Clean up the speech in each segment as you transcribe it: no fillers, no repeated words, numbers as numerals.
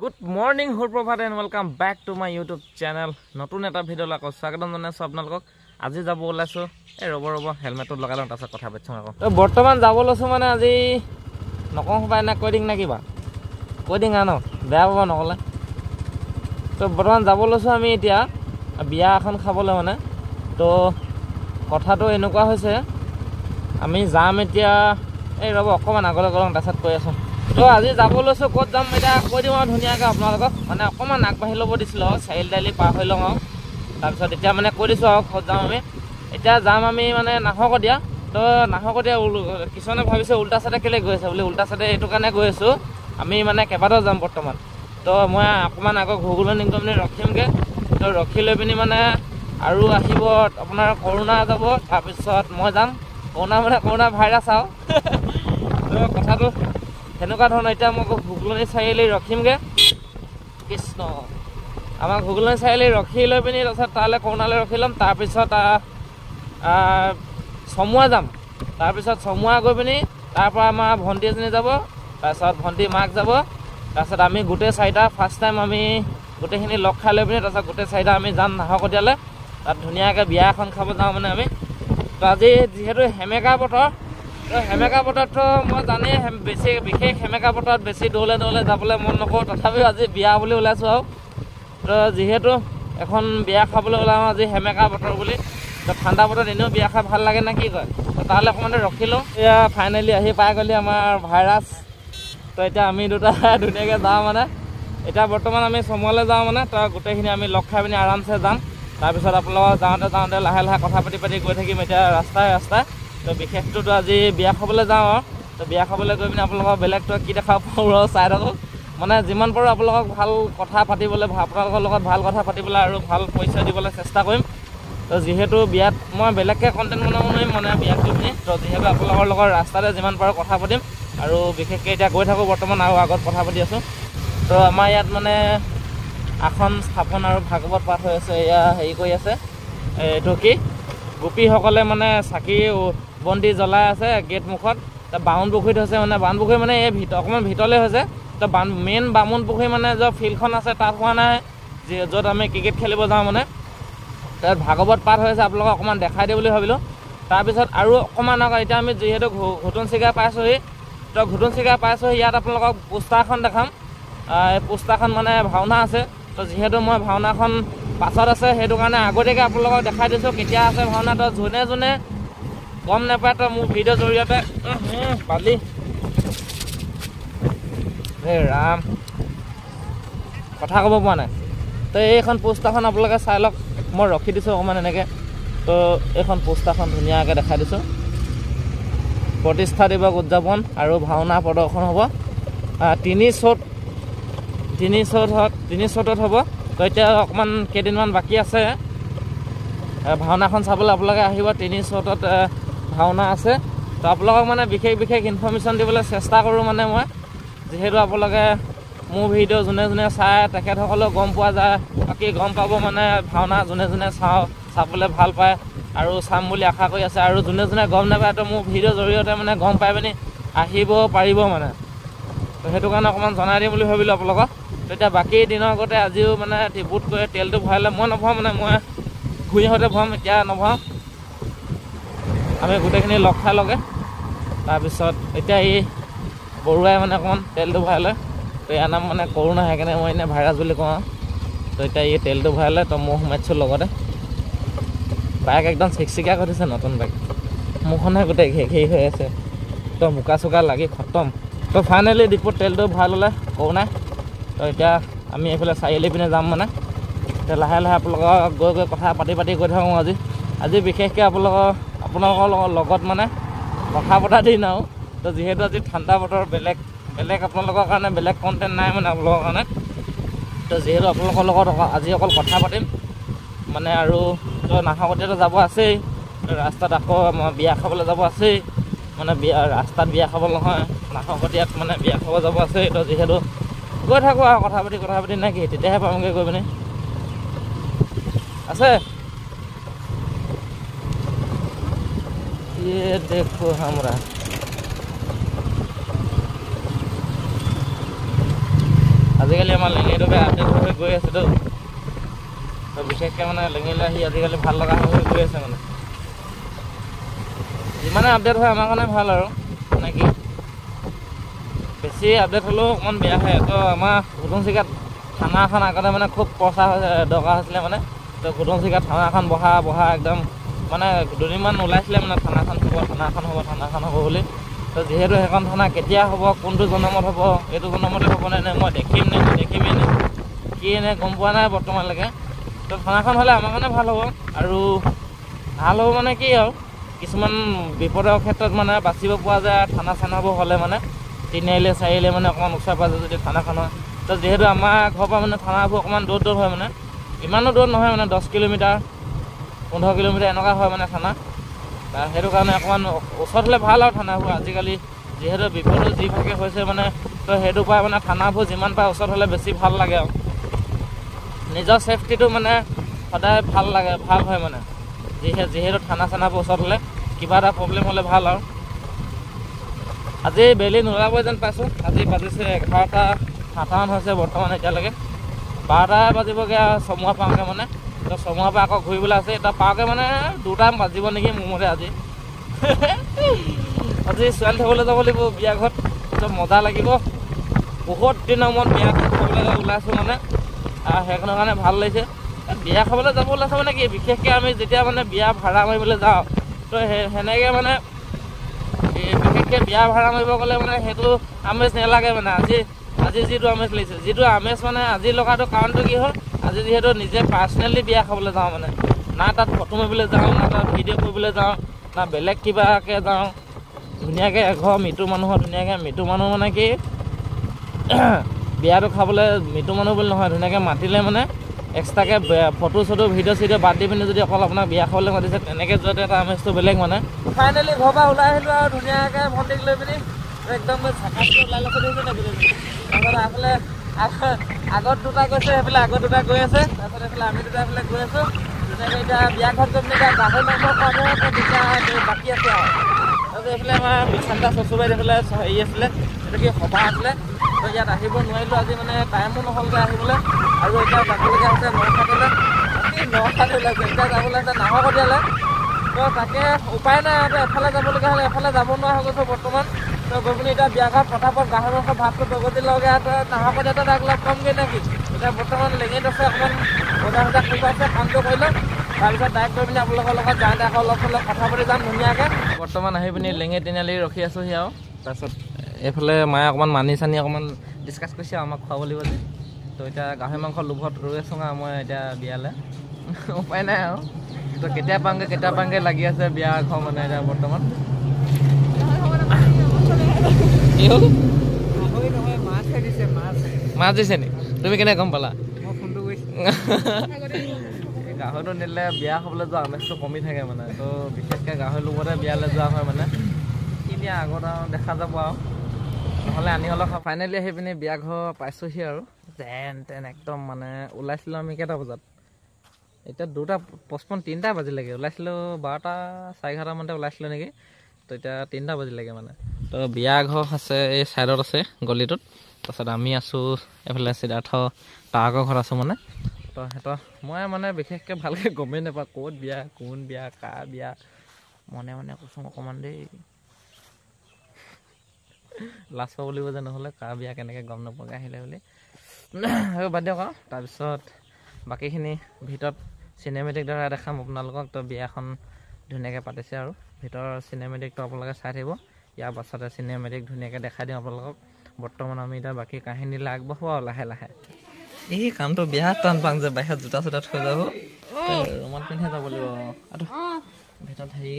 Good morning সুপ্ৰভাত and welcome back to my YouTube channel. নতুন এটা ভিডিঅ'লৈ আকৌ স্বাগতম জনাইছোঁ আপোনালোকক। আজি যাব ওলাইছোঁ, এই ৰ'ব হেলমেটটো লগাই লওঁ, তাৰপিছত কথা পাতিছোঁ আকৌ। তো বৰ্তমান যাব লৈছোঁ মানে আজি নকওঁ পাই না কৈ দিম নে কিবা কৈ দিম ন, বেয়া পাব নক'লে। তো বৰ্তমান যাব লৈছোঁ আমি এতিয়া বিয়া এখন খাবলৈ মানে। তো কথাটো এনেকুৱা হৈছে, আমি যাম এতিয়া, এই ৰ'ব অকণমান আগলৈ গ'লোঁ তাৰপিছত কৈ আছোঁ। তো আজি যাব লৈছোঁ, ক'ত যাম এতিয়া কৈ দিওঁ আৰু ধুনীয়াকৈ আপোনালোকক। মানে অকণমান আগবাঢ়ি ল'ব দিছিলোঁ আৰু চাৰিআলি পাৰ হৈ লওঁ আৰু তাৰপিছত এতিয়া মানে কৈ দিছোঁ আৰু ক'ত যাম আমি। এতিয়া যাম আমি মানে নাহৰকটীয়া। তো নাহৰকটীয়া কিছুমানে ভাবিছে উল্টা চাইডে কেলৈ গৈ আছে বুলি। উল্টা চাইডে এইটো কাৰণে গৈ আছোঁ, আমি মানে কেইবাটাও যাম বৰ্তমান। তো মই অকণমান আগৰ ঘুগুলো নিগম ৰখিমগৈ। তো ৰখি লৈ পিনি মানে আৰু আহিব আপোনাৰ কৰোণা যাব, তাৰপিছত মই যাম। কৰোণা ভাইৰাছ আৰু তো কথাটো সেনেকুৱা ধৰণৰ। এতিয়া মই ঘুগুলনি চাৰিআলি ৰখিমগৈ, কৃষ্ণ আমাৰ ঘুগুলনি চাৰিআলি ৰখি লৈ পিনি তাৰপিছত তালৈ কৰোণালৈ ৰখি ল'ম। তাৰপিছত চমুৱা যাম। তাৰপিছত চমুৱা গৈ পিনি তাৰপৰা আমাৰ ভণ্টি এজনী যাব, তাৰপিছত ভণ্টি মাক যাব। তাৰপিছত আমি গোটেই চাৰিটা ফাৰ্ষ্ট টাইম আমি গোটেইখিনি লগ খাই লৈ পিনি তাৰপিছত গোটেই চাৰিটা আমি যাম নাহৰকটীয়ালৈ। তাত ধুনীয়াকৈ বিয়া এখন খাব যাওঁ মানে আমি। তো আজি যিহেতু সেমেকা বতৰ, তো সেমেকা বতৰততো মই জানেই বিশেষ সেমেকা বতৰত বেছি দৌৰলে যাবলৈ মন নকৰোঁ। তথাপিও আজি বিয়া বুলি ওলাইছোঁ আৰু। তো যিহেতু এখন বিয়া খাবলৈ ওলাওঁ আজি সেমেকা বতৰ বুলি, তো ঠাণ্ডা বতৰত এনেও বিয়া খাই ভাল লাগে নে কি কয়। তো তালৈ অকণমান ৰখি লওঁ। এয়া ফাইনেলি আহি পাই গ'লি আমাৰ ভাইৰাছ। তো এতিয়া আমি দুটা ধুনীয়াকৈ যাওঁ মানে। এতিয়া বৰ্তমান আমি চমুৱালৈ যাওঁ মানে। তো গোটেইখিনি আমি লগ খাই পিনি আৰামছে যাম। তাৰপিছত আপোনালোকৰ যাওঁতে লাহে কথা পাতি গৈ থাকিম এতিয়া ৰাস্তাই। তো বিশেষটোতো আজি বিয়া খাবলৈ যাওঁ আৰু। তো বিয়া খাবলৈ গৈ পিনি আপোনালোকক বেলেগটো কি দেখাব পাৰোঁ আৰু চাই থাকক। মানে যিমান পাৰোঁ আপোনালোকক ভাল কথা পাতিবলৈ, আপোনালোকৰ লগত ভাল কথা পাতিবলৈ আৰু ভাল পৰিচয় দিবলৈ চেষ্টা কৰিম। তো যিহেতু বিয়াত মই বেলেগকৈ কণ্টেণ্ট বনাব নোৱাৰিম মানে বিয়াত গৈ পিনি। তো যিহেতু আপোনালোকৰ লগত ৰাস্তাতে যিমান পাৰোঁ কথা পাতিম আৰু বিশেষকৈ এতিয়া গৈ থাকোঁ বৰ্তমান আৰু আগত কথা পাতি আছোঁ। তো আমাৰ ইয়াত মানে আসন স্থাপন আৰু ভাগৱত পাঠ হৈ আছে। এয়া হেৰি কৰি আছে, এইটো কি গোপীসকলে মানে চাকি বন্তি জ্বলাই আছে গেট মুখত। তো বামুণ পুখুৰীত হৈছে মানে, বামুণ পুখুৰী মানে এই অকণমান ভিতৰলৈ হৈছে। তো মেইন বামুণ পুখুৰী মানে য'ত ফিল্ডখন আছে তাত হোৱা নাই, য'ত আমি ক্ৰিকেট খেলিব যাওঁ মানে। তাত ভাগৱত পাঠ হৈ আছে, আপোনালোকক অকণমান দেখাই দিওঁ বুলি ভাবিলোঁ। তাৰপিছত আৰু অকণমান আগত এতিয়া আমি যিহেতু ঘুটুন চিগা পাইছোঁহি। তো ঘুটুন চিগা পাইছোঁহি, ইয়াত আপোনালোকক পোষ্টাৰ এখন দেখাম। এই পোষ্টাৰখন মানে ভাওনা আছে। তো যিহেতু মই ভাওনাখন পাছত আছে, সেইটো কাৰণে আগতীয়াকৈ আপোনালোকক দেখাই দিছোঁ কেতিয়া আছে ভাওনা। তো যোনে গম নাপায় তো মোৰ ভিডিঅ'ৰ জৰিয়তে পালি এই ৰাম কথা ক'ব পৰা নাই। তো এইখন পোষ্টাৰখন আপোনালোকে চাই লওক, মই ৰখি দিছোঁ অকণমান এনেকৈ। তো এইখন পোষ্টাৰখন ধুনীয়াকৈ দেখাই দিছোঁ। প্ৰতিষ্ঠা দিৱস উদযাপন আৰু ভাওনা প্ৰদৰ্শন হ'ব 3 চ'তত হ'ব। তো এতিয়া অকণমান কেইদিনমান বাকী আছে ভাওনাখন চাবলৈ। আপোনালোকে আহিব, 3 চ'তত ভাওনা আছে। তো আপোনালোকক মানে বিশেষ ইনফৰ্মেশ্যন দিবলৈ চেষ্টা কৰোঁ মানে মই। যিহেতু আপোনালোকে মোৰ ভিডিঅ' যোনে চায় তেখেতসকলেও গম পোৱা যায়, বাকী গম পাব মানে ভাওনা যোনে চাবলৈ ভাল পায় আৰু চাম বুলি আশা কৰি আছে। আৰু যোনে গম নাপায় তো মোৰ ভিডিঅ'ৰ জৰিয়তে মানে গম পাই পিনি আহিব পাৰিব মানে। তো সেইটো কাৰণে অকণমান জনাই দিম বুলি ভাবিলোঁ আপোনালোকক। তো এতিয়া বাকী দিনৰ আগতে আজিও মানে ডিপুত গৈ তেলটো ভৰালে মই নভৰাওঁ মানে, মই ঘূৰি আহোঁতে ভৰাম, এতিয়া নভৰাওঁ। আমি গোটেইখিনি লগ খাই লগে। তাৰপিছত এতিয়া এই বৰুৱাই মানে অকণমান তেলটো ভৰাই লয়। তো ইয়াৰ নাম মানে কৰোণা, সেইকাৰণে মই এনেই ভাইৰাছ বুলি কওঁ আৰু। তো এতিয়া এই তেলটো ভৰাই লয়। তো মই সোমাইছোঁ লগতে। বাইক একদম চিকচিকীয়া কৰি দিছে, নতুন বাইক। মোৰখনহে গোটেই ঘেৰি হৈ আছে, তো বোকা চোকা লাগি খতম। তো ফাইনেলি ডিপুত তেলটো ভৰাই ল'লে কৰোণাই। তো এতিয়া আমি এইফালে চাৰিআলি পিনে যাম মানে। এতিয়া লাহে আপোনালোকক গৈ কথা পাতি গৈ থাকোঁ আজি বিশেষকৈ আপোনালোকৰ লগত মানে কথা পতা দিন আৰু। তো যিহেতু আজি ঠাণ্ডা বতৰ, বেলেগ আপোনালোকৰ কাৰণে বেলেগ কণ্টেণ্ট নাই মানে আপোনালোকৰ কাৰণে। তো যিহেতু আপোনালোকৰ লগত আজি অকল কথা পাতিম মানে। আৰু তো নাহৰকটীয়াতো যাব আছেই, ৰাস্তাত আকৌ বিয়া খাবলৈ যাব আছেই মানে। ৰাস্তাত বিয়া খাব নহয়, নাহৰকটীয়াত মানে বিয়া খাব যাব আছেই। তো যিহেতু গৈ থাকোঁ আৰু কথা পাতি নে কি, তেতিয়াহে পামগৈ গৈ পিনি। আছে দেখো আমরা আজিকালি আমাৰ লেঙেৰিটোকে আপডেট হৈ গৈ আছেতো, তো বিশেষকৈ মানে লেঙেৰিলৈ আহি আজিকালি ভাল লগা হৈ গৈ আছে মানে। যিমানে আপডেট হয় আমাৰ কাৰণে ভাল আৰু, মানে কি বেছি আপডেট হ'লেও অকণমান বেয়া হয়। তো আমাৰ ঘুটুংচিকাত থানা এখন আগতে মানে খুব প্ৰচাৰ দৰকাৰ হৈছিলে মানে, তো ঘুটুংচিকাত থানা এখন বহা একদম মানে দুদিনমান ওলাইছিলে মানে থানাখন হ'ব বুলি। তো যিহেতু সেইখন থানা কেতিয়া হ'ব, কোনটো জনমত হ'ব, এইটো জনমতে হ'বনে নে মই দেখিমেই নে কি এনে গম পোৱা নাই বৰ্তমানলৈকে। তো থানাখন হ'লে আমাৰ কাৰণে ভাল হ'ব, আৰু ভাল হ'ব মানে কি আৰু কিছুমান বিপদৰ ক্ষেত্ৰত মানে বাচিব পোৱা যায় থানা চানাবোৰ হ'লে মানে, 3 আলিয়ে 4 আলিয়ে মানে অকণমান ওচৰে পাজৰে যদি থানাখন হয়। তো যিহেতু আমাৰ ঘৰৰ পৰা মানে থানাবোৰ অকণমান দূৰত হয় মানে, ইমানো দূৰত নহয় মানে 10 কিলোমিটাৰ 15 কিলোমিটাৰ এনেকুৱা হয় মানে থানা। সেইটো কাৰণে অকণমান ওচৰত হ'লে ভাল আৰু থানাবোৰ। আজিকালি যিহেতু বিপদো যিভাগে হৈছে মানে, তো সেইটো পৰা মানে থানাবোৰ যিমান পাৰে ওচৰত হ'লে বেছি ভাল লাগে আৰু নিজৰ ছেফটিটো মানে সদায় ভাল হয় মানে, যিহেতু থানা চানাবোৰ ওচৰত হ'লে কিবা এটা প্ৰব্লেম হ'লে ভাল আৰু। আজি বেলি নোলাবই যেন পাইছোঁ। আজি বাজিছে 11:57 হৈছে বৰ্তমান এতিয়ালৈকে। 12টা বাজিবগৈ আৰু চমুৱা পাওঁগৈ মানে। তো চমুৱাৰ পৰা আকৌ ঘূৰিবলৈ আছে, এতিয়া পাওঁগৈ মানে 2টা বাজিব নেকি মোৰ মতে আজি। আজি ছোৱালী থ'বলৈ যাব লাগিব বিয়া ঘৰত, একদম মজা লাগিব। বহুত দিনৰ মূৰত বিয়া খাবলৈ ওলাইছোঁ মানে, সেইখনৰ কাৰণে ভাল লাগিছে। বিয়া খাবলৈ যাব ওলাইছোঁ মানে কি, বিশেষকৈ আমি যেতিয়া মানে বিয়া ভাড়া মাৰিবলৈ যাওঁ, তো সেনেকৈ মানে বিশেষকৈ বিয়া ভাড়া মাৰিব গ'লে মানে সেইটো আমেজ নালাগে মানে। আজি যিটো আমেজ লাগিছে, যিটো আমেজ মানে আজি লগাটো কাৰণটো কি হ'ল, আজি যিহেতু নিজে পাৰ্চনেলি বিয়া খাবলৈ যাওঁ মানে, না তাত ফটো মাৰিবলৈ যাওঁ, না তাত ভিডিঅ' কৰিবলৈ যাওঁ, না বেলেগ কিবাকৈ যাওঁ। ধুনীয়াকৈ এঘৰ মৃত্যু মানুহ মানে কি বিয়াটো খাবলৈ মৃত্যু মানুহ বুলি নহয়, ধুনীয়াকৈ মাতিলে মানে এক্সট্ৰাকৈ ফটো চটো ভিডিঅ' চিডিঅ' বাদ দি পিনি যদি অকল আপোনাক বিয়া খাবলৈ মাতিছে, তেনেকৈ যোৱাটো এটা আমেজটো বেলেগ মানে। ফাইনেলি ঘৰৰ পৰা ওলাই আহিলোঁ আৰু ধুনীয়াকৈ ভণ্টিক লৈ পিনি একদম চাকাচটো ওলাই লৈছে দেখিছে নাই গোটেই। তাৰপিছত আগত 2টা গৈছে, সেইফালে আগত 2টা গৈ আছে, তাৰপিছত এইফালে আমি 2টা এইফালে গৈ আছোঁ ধুনীয়াকৈ। এতিয়া বিয়া ঘৰত গৈ পিনি এতিয়া গাহৰি মাংস খোৱাবহে 2টা বাকী আছে আৰু। তাৰপিছত এইফালে আমাৰ বিশান্তা চচুবাৰীত এইফালে হেৰি আছিলে, এইটো কি সভা আছিলে, তো ইয়াত আহিব নোৱাৰিলোঁ আজি, মানে টাইমো নহ'লগৈ আহিবলৈ। আৰু এতিয়া যাবলগীয়া হৈছে নখাটিলৈ, ওলাইছে এতিয়া যাবলৈ আছে নাহৰকটীয়ালৈ। তো তাকে উপায় নাই আৰু, এফালে যাবলগীয়া হ'লে এফালে যাব নোৱাৰা হৈ গৈছোঁ বৰ্তমান। তো গৈ পিনি এতিয়া বিয়া ঘৰত পটাপট গাহৰি মাংস ভাতটো দগতি লগে আৰু নাহৰকটীয়াতে তাক লগ পামগৈ নেকি। এতিয়া বৰ্তমান লেঙেৰিত আছে, অকণমান বজাৰ কৰিব আছে, কামটো কৰি লওক, তাৰপিছত ডাইৰেক্ট গৈ পিনি আপোনালোকৰ লগত যাওঁতে আকৌ অলপ কথা পাতি যাম ধুনীয়াকৈ। বৰ্তমান আহি পিনি লেঙেৰি তিনিআলি ৰখি আছোঁহি আৰু। তাৰপিছত এইফালে মায়ে অকণমান মানি চানি অকণমান ডিছকাছ কৰিছে আৰু আমাক খুৱাব লাগিব যে। তো এতিয়া গাহৰি মাংস লোভত ৰৈ আছোঁ আৰু মই এতিয়া বিয়ালৈ। উপায় নাই আৰু, তো কেতিয়া পাওঁগৈ লাগি আছে বিয়া ঘৰ মানে এতিয়া বৰ্তমান। কি হ'ল? মাছ দিছে নি? তুমি কেনেকৈ গম পালা? গাহৰিটো নিলে বিয়া খাবলৈ যোৱা আমেজটো কমি থাকে মানে, তো বিশেষকৈ গাহৰি লগতে বিয়ালৈ যোৱা হয় মানে। এতিয়া আগত আৰু দেখা যাব আৰু, নহ'লে আনি হ'লেও খাওঁ। ফাইনেলি আহি পিনি বিয়া ঘৰ পাইছোঁহি আৰু যেন তেন একদম মানে। ওলাইছিলোঁ আমি কেইটা বজাত, এতিয়া 2:55 3টা বাজিলেগৈ। ওলাইছিলোঁ 12টা 11:30 মানতে ওলাইছিলোঁ নেকি, তো এতিয়া 3টা বাজিলেগৈ মানে। তো বিয়া ঘৰ আছে এই ছাইডত আছে গলিটোত, তাৰপিছত আমি আছোঁ এইফালে সিদ্ধাৰ্থ তাহাকৰ ঘৰত আছোঁ মানে। তো মই মানে বিশেষকৈ ভালকৈ গমেই নাপাওঁ ক'ত বিয়া, কোন বিয়া, কাৰ বিয়া, মনে কৈছোঁ অকণমান দেই, লাজ পাব লাগিব যে নহ'লে কাৰ বিয়া কেনেকৈ গম নাপাওঁগৈ আহিলে বুলি। আৰু বাদ দিয়ক আৰু। তাৰপিছত বাকীখিনি ভিতৰত চিনেমেটিক দ্বাৰা দেখাম আপোনালোকক। তো বিয়াখন ধুনীয়াকৈ পাতিছে আৰু ভিতৰৰ চিনেমেটিকটো আপোনালোকে চাই থাকিব। ইয়াৰ পাছতে চিনেমেটিক ধুনীয়াকৈ দেখাই দিওঁ আপোনালোকক। বৰ্তমান আমি এতিয়া বাকী কাহিনীলৈ আগবাঢ়োঁ আৰু লাহে লাহে। এই কামটো বিয়াত টান পাওঁ যে, বাহিৰত জোতা চোতা থৈ যাব, ৰুমত পিন্ধিয়ে যাব লাগিব। ভিতৰত হেৰি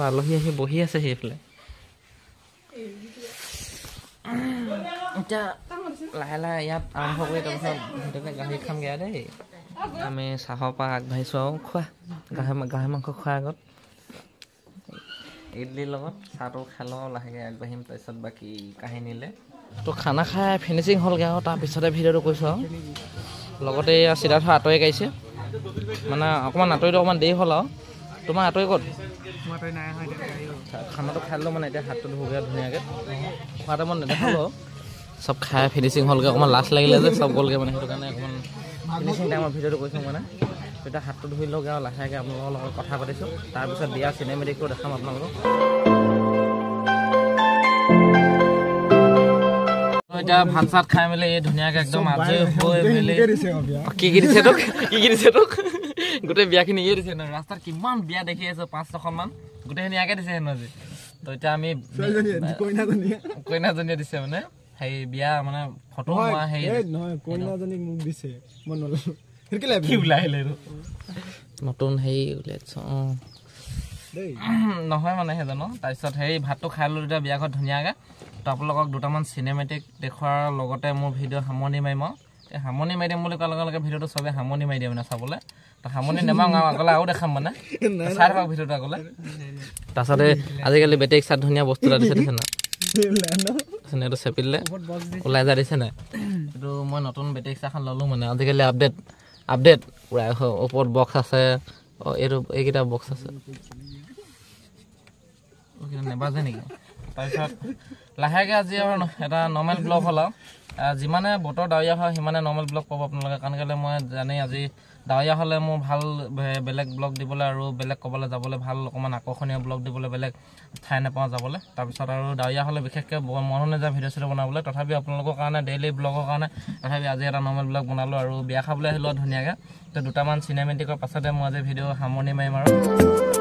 আলহী আহি বহি আছে সেইফালে। এতিয়া লাহে লাহে ইয়াত আৰম্ভ কৰি তাৰপিছত ভিতৰতে গাহৰি খামগৈ আৰু দেই। আমি চাহৰ পৰা আগবাঢ়িছোঁ আৰু গাহৰি মাংস খোৱাৰ আগত ইডলিৰ লগত চাহটো খাই লওঁ, লাহেকৈ আগবাঢ়িম তাৰপিছত বাকী কাহিনীলৈ। তো খানা খাই ফিনিচিং হ'লগৈ আৰু তাৰপিছতে ভিডিঅ'টো কৰিছোঁ আৰু। লগতে সিদ্ধাৰ্থ আঁতৰি গাইছে মানে, অকণমান আঁতৰিটো অকণমান দেৰি হ'ল আৰু। তোমাৰ আঁতৰি ক'ত? খানাটো খাই লওঁ মানে, এতিয়া হাতটো ধুবগৈ ধুনীয়াকৈ। খোৱা টাইমত নেদেখালোঁ আৰু সব খাই ফিনিচিং হ'লগৈ অকণমান লাজ লাগিলে যে সব গ'লগৈ মানে সেইটো কাৰণে অকণমান ফিনিচিং টাইমৰ ভিডিঅ'টো কৈছোঁ মানে এতিয়া হাতটো ধুই লওঁগৈ আৰু লাহেকৈ আপোনালোকৰ লগত কথা পাতিছোঁ তাৰপিছত বিয়া চিনেমেটিকটো দেখাম আপোনালোকক এতিয়া ভাত চাত খাই মেলি ধুনীয়াকৈ একদম আজৰি হৈ মেলি কি দিছে তোক গোটেই বিয়াখিনি ইয়ে দিছে ন ৰাস্তাত কিমান বিয়া দেখি আছে 5-6খন গোটেইখিনি ইয়াকে দিছে হেনো আজি তো এতিয়া আমি কইনাজনীয়ে দিছে মানে সেই বিয়া মানে ফটো মোৱা সেই নহয় কইনাজনীক মোক দিছে মই নললো কি ওলাই আহিলে নতুন সেই উলিয়াইছ নহয় মানে সেইজনো তাৰপিছত সেই ভাতটো খাই ল'লোঁ এতিয়া বিয়া ঘৰত ধুনীয়াকৈ তো আপোনালোকক দুটামান চিনেমেটিক দেখুৱাৰ লগতে মোৰ ভিডিঅ' সামৰণি মাৰিম আৰু এই সামৰণি মাৰি দিম বুলি কোৱাৰ লগে লগে ভিডিঅ'টো চবেই সামৰণি মাৰি দিয়ে মানে চাবলৈ তো সামৰণি নেমাৰো আৰু আগলৈ আৰু দেখাম মানে চাই থাকক ভিডিঅ'টো আগলৈ তাৰপিছতে আজিকালি বেটেৰী চাত ধুনীয়া বস্তু এটা দিছে না এইটো চেপিলে ওলাই যা দিছে নাই এইটো মই নতুন বেটেৰী ৰিক্সাখন ল'লোঁ মানে আজিকালি আপডেট পূৰা ওপৰত বক্স আছে এইটো এইকেইটা বক্স আছে নেবাজে নেকি তাৰপিছত লাহেকৈ আজি আৰু এটা নৰ্মেল ব্লগ হ'ল আৰু যিমানে বতৰ ডাৱৰীয়া হয় সিমানে নৰ্মেল ব্লগ পাব আপোনালোকে কাৰণ কেলৈ মই জানেই আজি ডাৱৰীয়া হ'লে মোৰ ভাল বেলেগ ব্লগ দিবলৈ আৰু বেলেগ ক'বলৈ যাবলৈ ভাল অকণমান আকৰ্ষণীয় ব্লগ দিবলৈ বেলেগ ঠাই নাপাওঁ যাবলৈ তাৰপিছত আৰু ডাৱৰীয়া হ'লে বিশেষকৈ মনো নাযায় ভিডিঅ' চিডিঅ' বনাবলৈ তথাপি আপোনালোকৰ কাৰণে ডেইলি ব্লগৰ কাৰণে তথাপি আজি এটা নৰ্মেল ব্লগ বনালোঁ আৰু বিয়া খাবলৈ আহিলোঁ ধুনীয়াকৈ তো দুটামান চিনেমেটিকৰ পাছতে মই আজি ভিডিঅ' সামৰণি মাৰিম আৰু